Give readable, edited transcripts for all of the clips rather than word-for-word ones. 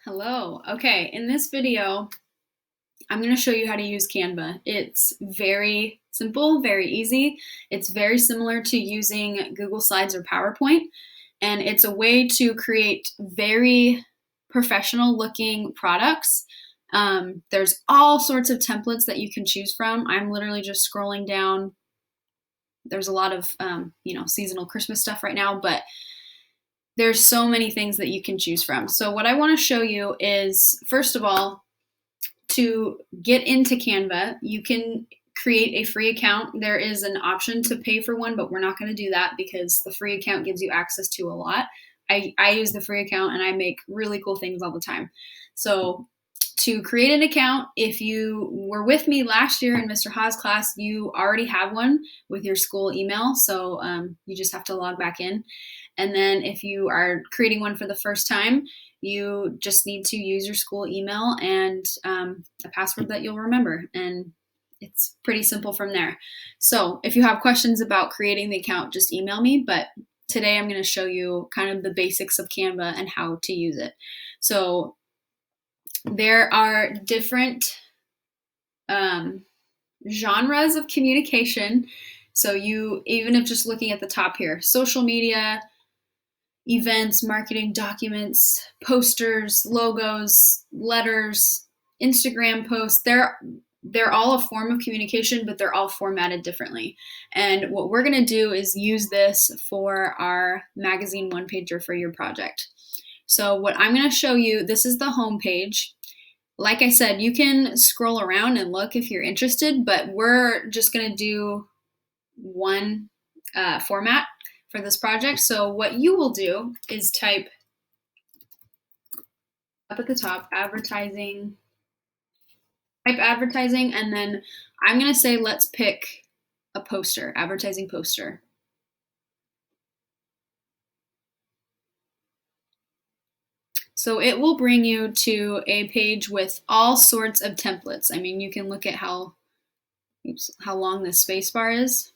Hello. Okay, in this video, I'm going to show you how to use Canva. It's very simple, very easy. It's very similar to using Google Slides or PowerPoint, and it's a way to create very professional looking products. There's all sorts of templates that you can choose from. I'm literally just scrolling down. There's a lot of, seasonal Christmas stuff right now, but there's so many things that you can choose from. So what I want to show you is, first of all, to get into Canva, you can create a free account. There is an option to pay for one, but we're not going to do that because the free account gives you access to a lot. I use the free account and I make really cool things all the time. So to create an account, if you were with me last year in Mr. Ha's class, you already have one with your school email. So you just have to log back in. And then if you are creating one for the first time, you just need to use your school email and a password that you'll remember. And it's pretty simple from there. So if you have questions about creating the account, just email me. But today I'm going to show you kind of the basics of Canva and how to use it. So there are different genres of communication. So even if just looking at the top here, social media, events, marketing, documents, posters, logos, letters, Instagram posts, they're all a form of communication, but they're all formatted differently. And what we're going to do is use this for our magazine one-pager for your project. So what I'm going to show you, this is the home page. Like I said, you can scroll around and look if you're interested, but we're just going to do one format for this project. So what you will do is type up at the top, advertising, type advertising, and then I'm going to say, let's pick a poster, advertising poster. So it will bring you to a page with all sorts of templates. I mean, you can look at how long this space bar is.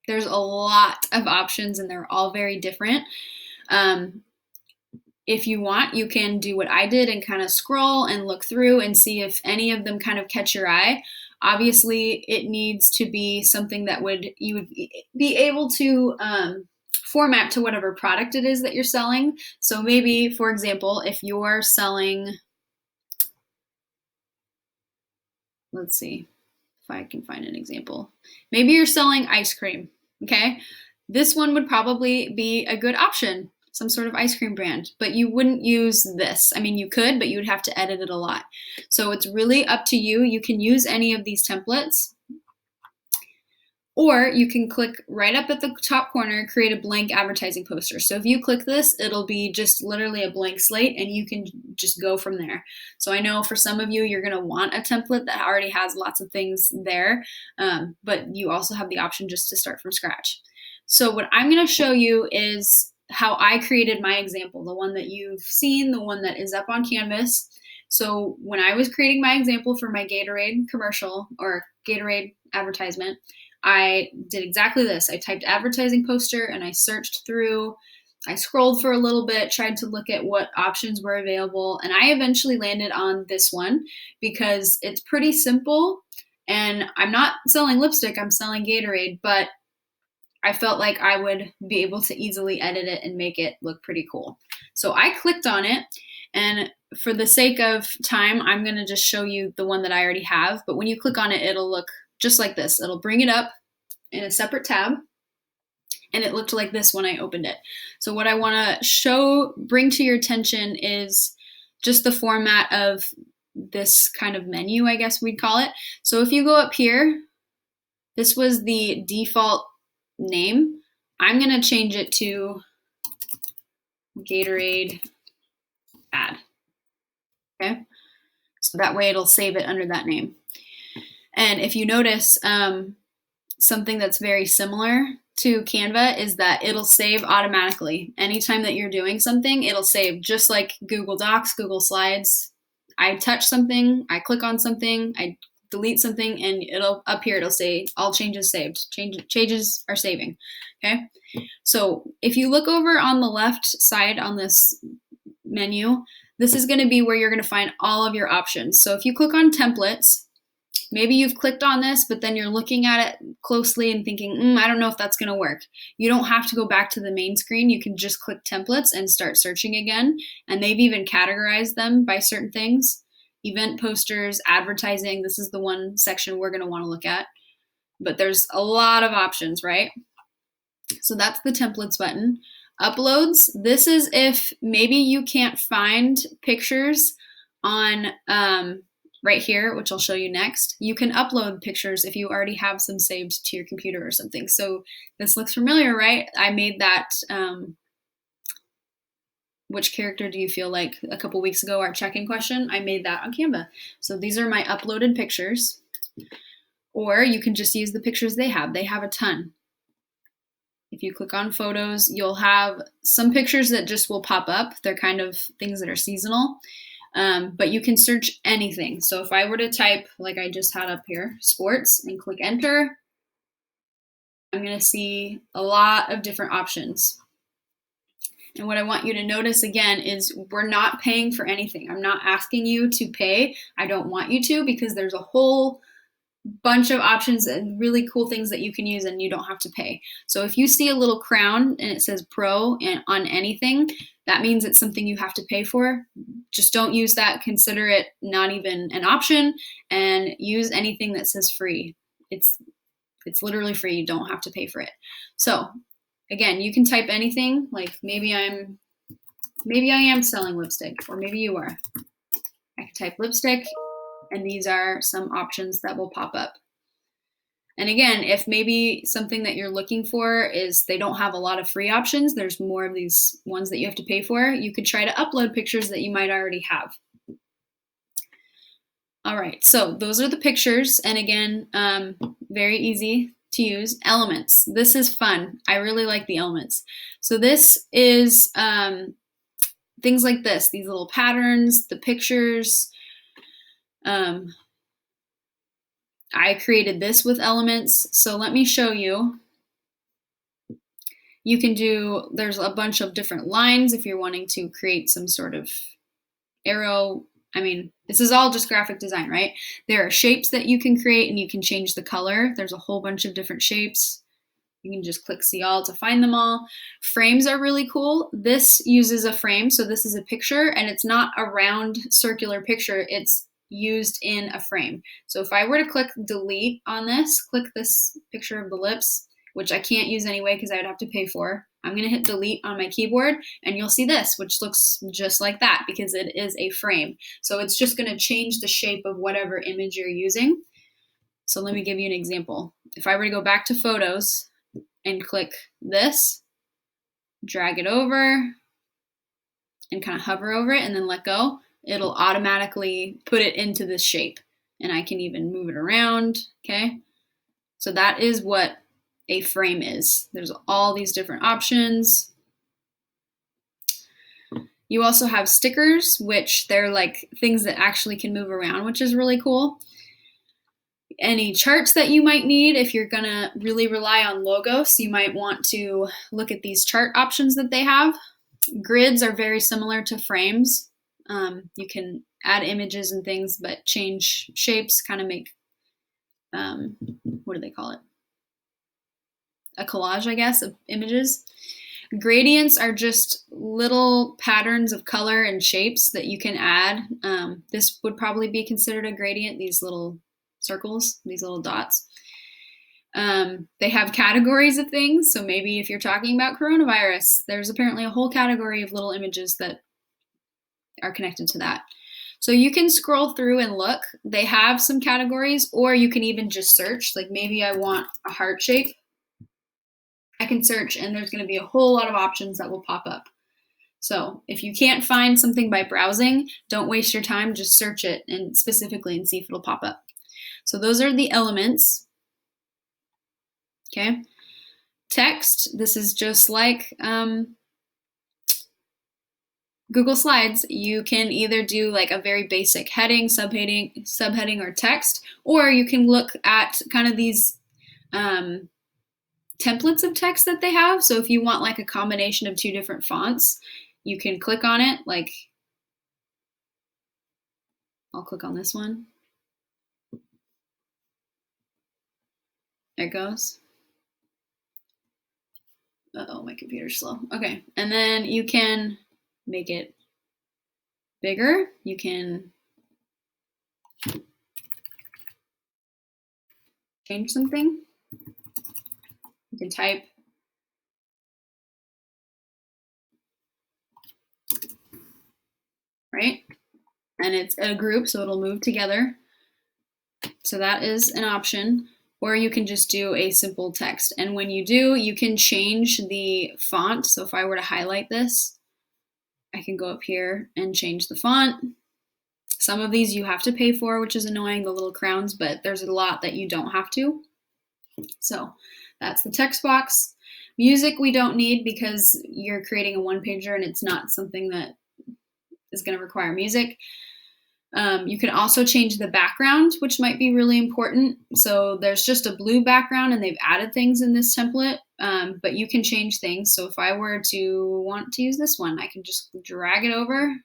There's a lot of options and they're all very different. If you want, you can do what I did and kind of scroll and look through and see if any of them kind of catch your eye. Obviously, it needs to be something that you would be able to format to whatever product it is that you're selling. So maybe, for example, if you're selling, let's see if I can find an example. Maybe you're selling ice cream, okay? This one would probably be a good option, some sort of ice cream brand, but you wouldn't use this. I mean, you could, but you would have to edit it a lot. So it's really up to you. You can use any of these templates, or you can click right up at the top corner, create a blank advertising poster. So if you click this, it'll be just literally a blank slate and you can just go from there. So I know for some of you, you're gonna want a template that already has lots of things there, but you also have the option just to start from scratch. So what I'm gonna show you is how I created my example, the one that you've seen, the one that is up on Canvas. So when I was creating my example for my Gatorade commercial or Gatorade advertisement, I did exactly this. I typed advertising poster and I searched through. I scrolled for a little bit, tried to look at what options were available, and I eventually landed on this one because it's pretty simple. And I'm not selling lipstick, I'm selling Gatorade, but I felt like I would be able to easily edit it and make it look pretty cool. So I clicked on it, and for the sake of time, I'm going to just show you the one that I already have. But when you click on it, it'll look just like this. It'll bring it up in a separate tab, and it looked like this when I opened it. So what I want to bring to your attention is just the format of this kind of menu, I guess we'd call it. So if you go up here, this was the default name. I'm going to change it to Gatorade ad. Okay, so that way it'll save it under that name. And if you notice, something that's very similar to Canva is that it'll save automatically. Anytime that you're doing something, it'll save, just like Google Docs, Google Slides. I touch something, I click on something, I delete something, and it'll up here, it'll say all changes saved. Changes are saving. Okay, so if you look over on the left side on this menu, this is going to be where you're going to find all of your options. So if you click on templates, maybe you've clicked on this, but then you're looking at it closely and thinking, I don't know if that's going to work. You don't have to go back to the main screen. You can just click templates and start searching again. And they've even categorized them by certain things. Event posters, advertising. This is the one section we're going to want to look at. But there's a lot of options, right? So that's the templates button. Uploads. This is if maybe you can't find pictures on right here, which I'll show you next. You can upload pictures if you already have some saved to your computer or something. So this looks familiar, right? I made that, which character do you feel like, a couple weeks ago, our check-in question, I made that on Canva. So these are my uploaded pictures. Or you can just use the pictures they have. They have a ton. If you click on photos, you'll have some pictures that just will pop up. They're kind of things that are seasonal. But you can search anything. So if I were to type, like I just had up here, sports, and click enter, I'm going to see a lot of different options. And what I want you to notice again is we're not paying for anything. I'm not asking you to pay. I don't want you to, because there's a whole bunch of options and really cool things that you can use and you don't have to pay. So if you see a little crown and it says pro on anything, that means it's something you have to pay for. Just don't use that. Consider it not even an option, and use anything that says free. It's literally free. You don't have to pay for it. So again, you can type anything, like maybe I am selling lipstick, or maybe you are. I can type lipstick, and these are some options that will pop up. And again, if maybe something that you're looking for is they don't have a lot of free options, there's more of these ones that you have to pay for, you could try to upload pictures that you might already have. All right, so those are the pictures. And again, very easy to use. Elements. This is fun. I really like the elements. So this is things like this, these little patterns, the pictures. I created this with elements. So let me show you. You can do, there's a bunch of different lines if you're wanting to create some sort of arrow. I mean, this is all just graphic design, right? There are shapes that you can create and you can change the color. There's a whole bunch of different shapes. You can just click see all to find them all. Frames are really cool. This uses a frame. So this is a picture, and it's not a round circular picture. It's used in a frame. So if I were to click delete on this, click this picture of the lips, which I can't use anyway because I would have to pay for. I'm going to hit delete on my keyboard, and you'll see this, which looks just like that because it is a frame. So it's just going to change the shape of whatever image you're using. So let me give you an example. If I were to go back to photos and click this, drag it over, and kind of hover over it and then let go, it'll automatically put it into this shape. And I can even move it around, okay? So that is what a frame is. There's all these different options. You also have stickers, which they're like things that actually can move around, which is really cool. Any charts that you might need if you're gonna really rely on logos, you might want to look at these chart options that they have. Grids are very similar to frames. You can add images and things, but change shapes, kind of make, what do they call it? A collage, I guess, of images. Gradients are just little patterns of color and shapes that you can add. This would probably be considered a gradient, these little circles, these little dots. They have categories of things. So maybe if you're talking about coronavirus, there's apparently a whole category of little images that are connected to that. So you can scroll through and look. They have some categories, or you can even just search. Like maybe I want a heart shape. I can search, and there's going to be a whole lot of options that will pop up. So if you can't find something by browsing, don't waste your time. Just search it and specifically and see if it'll pop up. So those are the elements. Okay. Text. This is just like Google Slides. You can either do like a very basic heading, subheading, or text, or you can look at kind of these templates of text that they have. So if you want like a combination of two different fonts, you can click on it. Like I'll click on this one. There it goes. Uh-oh, my computer's slow. Okay, and then you can make it bigger. You can change something. You can type right, and it's a group, so it'll move together. So that is an option. Or you can just do a simple text. And when you do, you can change the font. So if I were to highlight this, I can go up here and change the font. Some of these you have to pay for, which is annoying, the little crowns, but there's a lot that you don't have to. So that's the text box. Music we don't need because you're creating a one-pager and it's not something that is going to require music. You can also change the background, which might be really important. So there's just a blue background and they've added things in this template, but you can change things. So if I were to want to use this one, I can just drag it over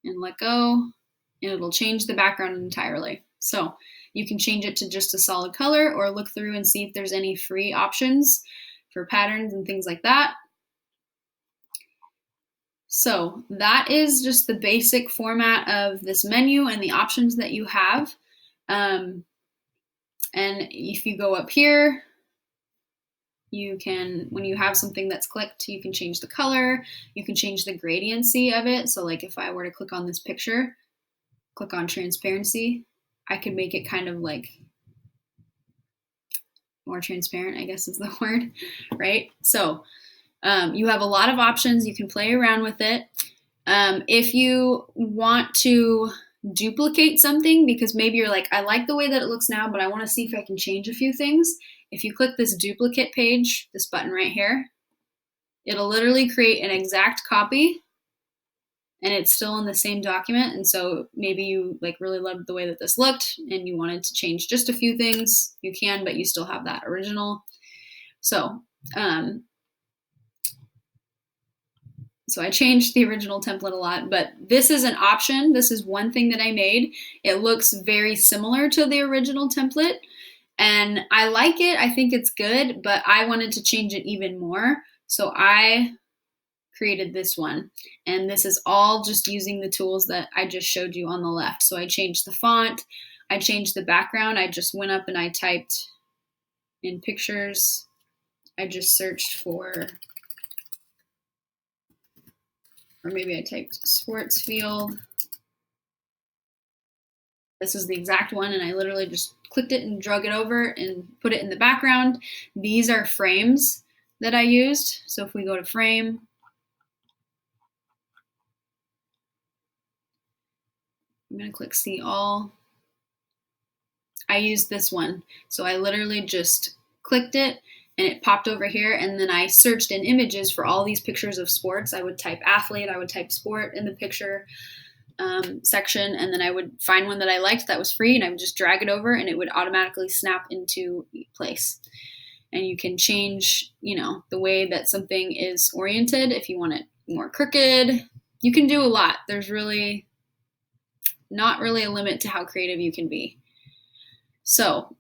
and let go, and it'll change the background entirely. So you can change it to just a solid color or look through and see if there's any free options for patterns and things like that. So that is just the basic format of this menu and the options that you have. And if you go up here, you can, when you have something that's clicked, you can change the color, you can change the gradiency of it. So like if I were to click on this picture, click on transparency, I could make it kind of like more transparent, I guess is the word, right? So you have a lot of options. You can play around with it. If you want to duplicate something, because maybe you're like, I like the way that it looks now, but I want to see if I can change a few things. If you click this duplicate page, this button right here, it'll literally create an exact copy and it's still in the same document. And so maybe you like really loved the way that this looked and you wanted to change just a few things, you can, but you still have that original. So I changed the original template a lot, but this is an option. This is one thing that I made. It looks very similar to the original template and I like it. I think it's good, but I wanted to change it even more. So I created this one, and this is all just using the tools that I just showed you on the left. So I changed the font, I changed the background. I just went up and I typed in pictures. I just searched for, or maybe I typed sports field. This is the exact one, and I literally just clicked it and drug it over and put it in the background. These are frames that I used. So if we go to frame, I'm going to click see all. I used this one. So I literally just clicked it and it popped over here, and then I searched in images for all these pictures of sports. I would type athlete, I would type sport in the picture section, and then I would find one that I liked that was free and I would just drag it over and it would automatically snap into place. And you can change, you know, the way that something is oriented. If you want it more crooked, you can do a lot. There's really not really a limit to how creative you can be. So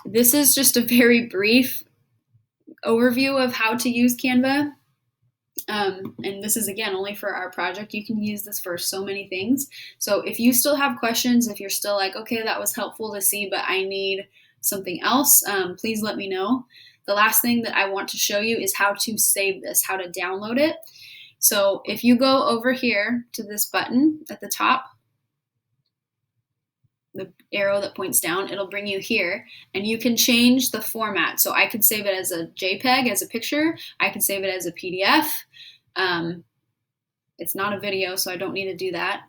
this is just a very brief overview of how to use Canva. And this is, again, only for our project. You can use this for so many things. So if you still have questions, if you're still like, okay, that was helpful to see, but I need something else, please let me know. The last thing that I want to show you is how to save this, how to download it. So if you go over here to this button at the top, the arrow that points down, it'll bring you here, and you can change the format. So I could save it as a JPEG, as a picture. I can save it as a PDF. It's not a video, so I don't need to do that.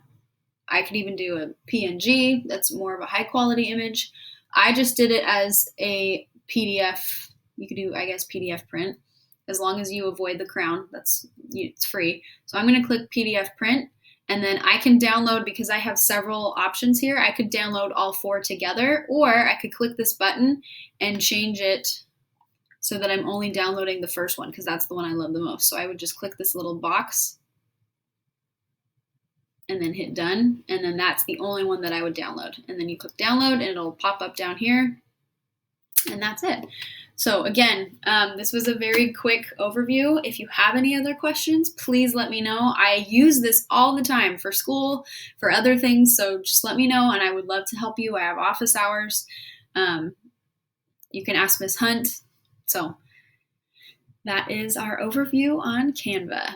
I could even do a PNG. That's more of a high quality image. I just did it as a PDF. You could do, I guess, PDF print, as long as you avoid the crown. It's free. So I'm going to click PDF print. And then I can download, because I have several options here, I could download all 4 together, or I could click this button and change it so that I'm only downloading the first one, because that's the one I love the most. So I would just click this little box and then hit done. And then that's the only one that I would download. And then you click download and it'll pop up down here. And that's it. So again, this was a very quick overview. If you have any other questions, please let me know. I use this all the time for school, for other things. So just let me know and I would love to help you. I have office hours. You can ask Miss Hunt. So that is our overview on Canva.